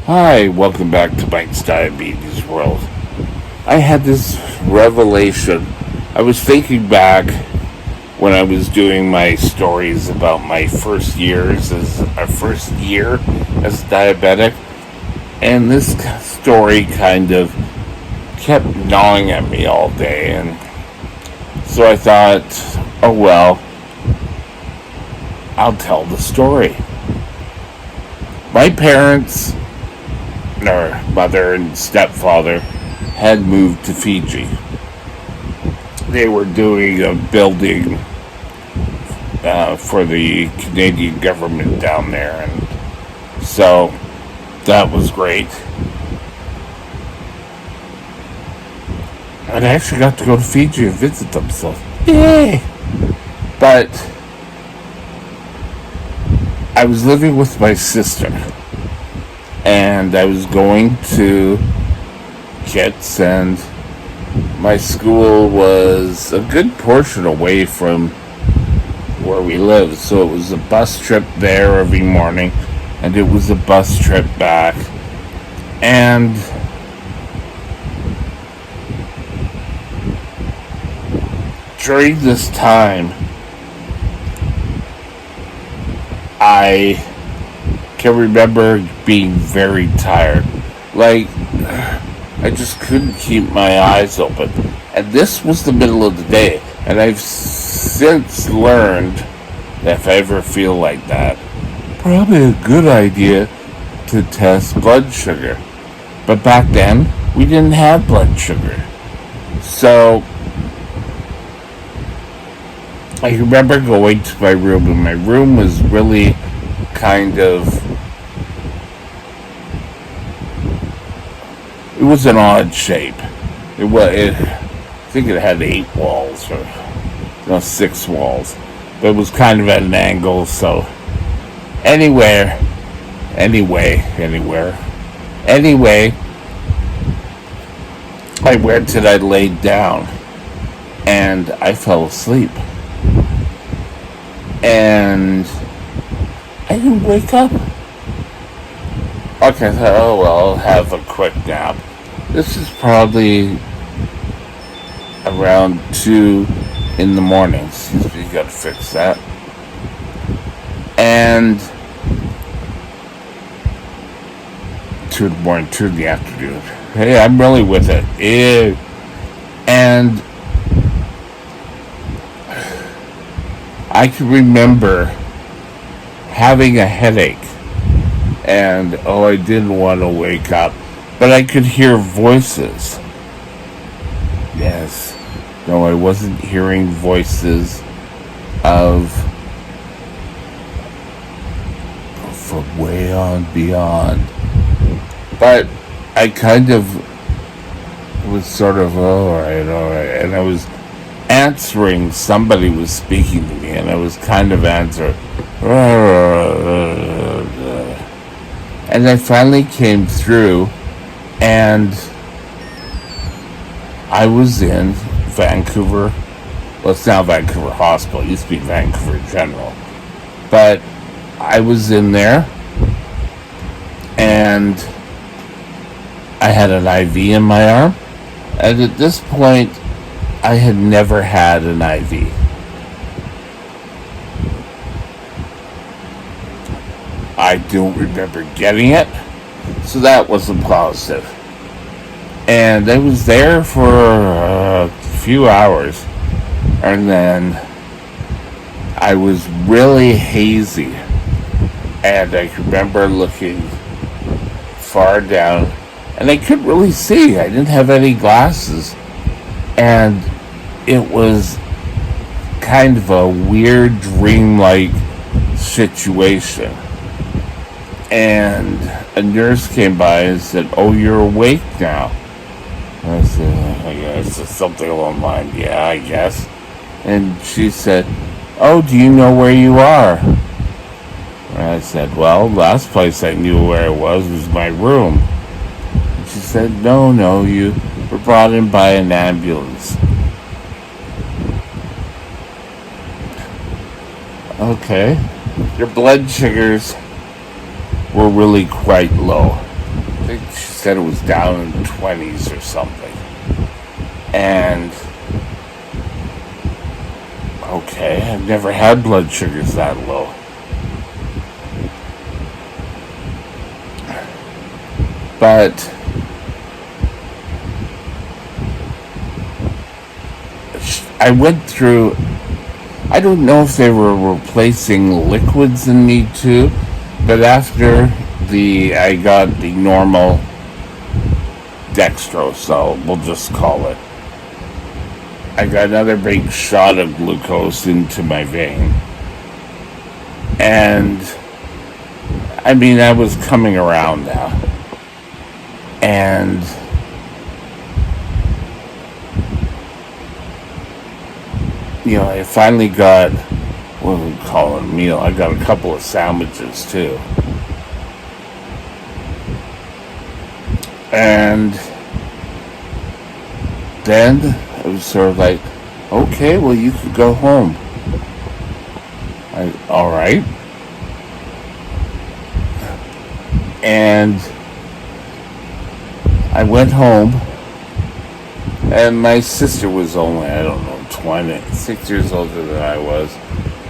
Hi, welcome back to Mike's Diabetes World. I had this revelation. I was thinking back when I was doing my stories about my first year as diabetic, and this story kind of kept gnawing at me all day, and so I thought, oh well, I'll tell the story. My parents, or mother and stepfather, had moved to Fiji. They were doing a building for the Canadian government down there, and so that was great. And I actually got to go to Fiji and visit them, so yay! But I was living with my sister, and I was going to Kits, and my school was a good portion away from where we lived, so it was a bus trip there every morning, and it was a bus trip back. And during this time, I can remember being very tired. Like, I just couldn't keep my eyes open. And this was the middle of the day. And I've since learned that if I ever feel like that, probably a good idea to test blood sugar. But back then, we didn't have blood sugar. So, I remember going to my room, and my room was really kind of, it was an odd shape. I think it had 8 walls, or 6 walls, but it was kind of at an angle. So anyway, I went and I laid down, and I fell asleep, and I didn't wake up. Okay, I thought, oh well, I'll have a quick nap. This is probably around 2 in the morning. Excuse me, you gotta fix that. And 2 in the morning, 2 in the afternoon. Hey, I'm really with it. And I can remember having a headache, and I didn't want to wake up, but I could hear voices. Yes. No, I wasn't hearing voices of from way on beyond. But I kind of was sort of, alright, and I was answering, somebody was speaking to me, and I was kind of answering. And I finally came through, and I was in Vancouver. Well, it's now Vancouver Hospital. It used to be Vancouver General. But I was in there, and I had an IV in my arm. And at this point, I had never had an IV. I don't remember getting it, so that wasn't positive. And I was there for a few hours, and then I was really hazy, and I remember looking far down, and I couldn't really see. I didn't have any glasses, and it was kind of a weird dream-like situation. And a nurse came by and said, "Oh, you're awake now." And I said, "I guess it's something along the line, yeah, I guess." And she said, "Oh, do you know where you are?" And I said, "Well, last place I knew where it was my room." And she said, No, you were brought in by an ambulance." Okay. Your blood sugars were really quite low. think she said it was down in the 20s or something. And okay, I've never had blood sugars that low. But I went through, I don't know if they were replacing liquids in me too, but after I got the normal dextrose, so we'll just call it. I got another big shot of glucose into my vein. And I mean, I was coming around now. And I finally got, what do we call it, a meal. I got a couple of sandwiches too. And then it was sort of like, okay, well, you could go home. All right. And I went home, and my sister was only, 6 years older than I was,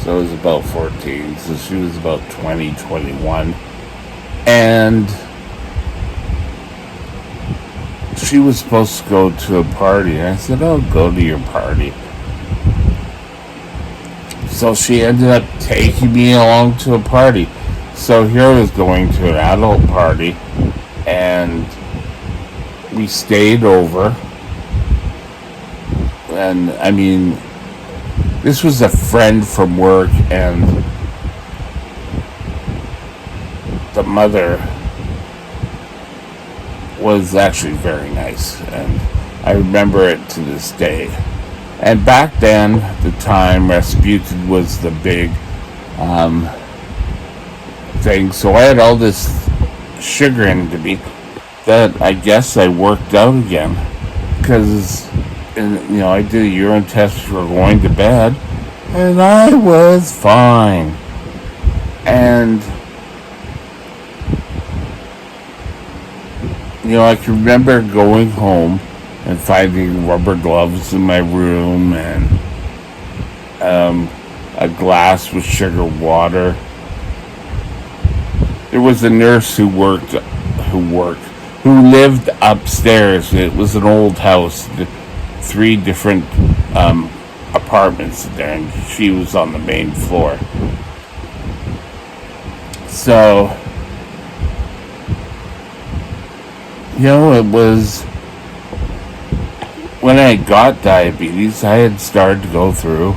so I was about 14, so she was about 20, 21, and she was supposed to go to a party, and I said, "I'll go to your party." So she ended up taking me along to a party. So here I was going to an adult party, and we stayed over. And I mean, this was a friend from work, and the mother was actually very nice, and I remember it to this day. And back then, the time, Rasputin was the big thing, so I had all this sugar into me that I guess I worked out again, because I did a urine test for going to bed, and I was fine. And I can remember going home and finding rubber gloves in my room, and a glass with sugar water. There was a nurse who lived upstairs. It was an old house, 3 different apartments there, and she was on the main floor. So, it was, when I got diabetes, I had started to go through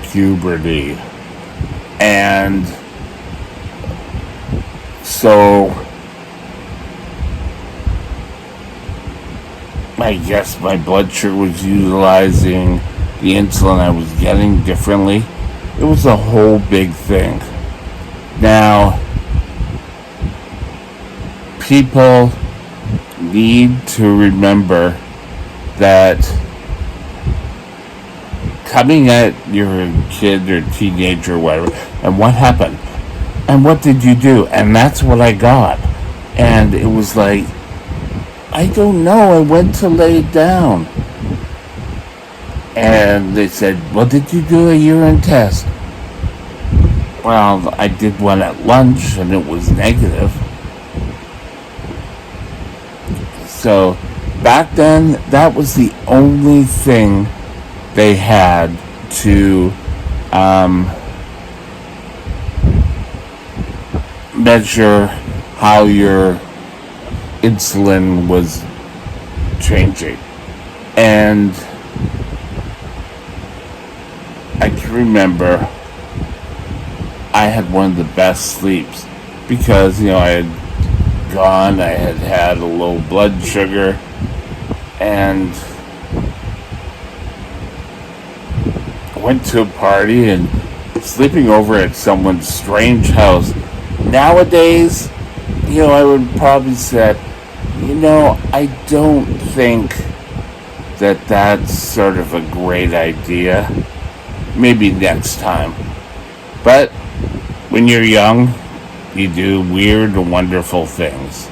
puberty. And so I guess my blood sugar was utilizing the insulin I was getting differently. It was a whole big thing. Now, people need to remember that coming at your kid or teenager or whatever, and what happened? And what did you do? And that's what I got. And it was like, I don't know, I went to lay down. And they said, well, did you do a urine test? Well, I did one at lunch, and it was negative. So, back then, that was the only thing they had to measure how your insulin was changing. And I can remember I had one of the best sleeps because, I had a low blood sugar, and I went to a party and sleeping over at someone's strange house. Nowadays, I would probably say, I don't think that that's sort of a great idea. Maybe next time. But when you're young, you do weird and wonderful things.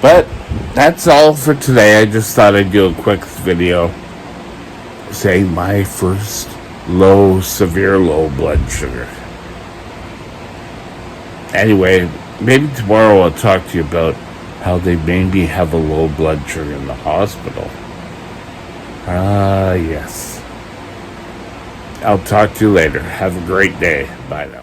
But that's all for today. I just thought I'd do a quick video saying my first severe low blood sugar. Anyway, maybe tomorrow I'll talk to you about how they maybe have a low blood sugar in the hospital. Yes. I'll talk to you later. Have a great day. Bye now.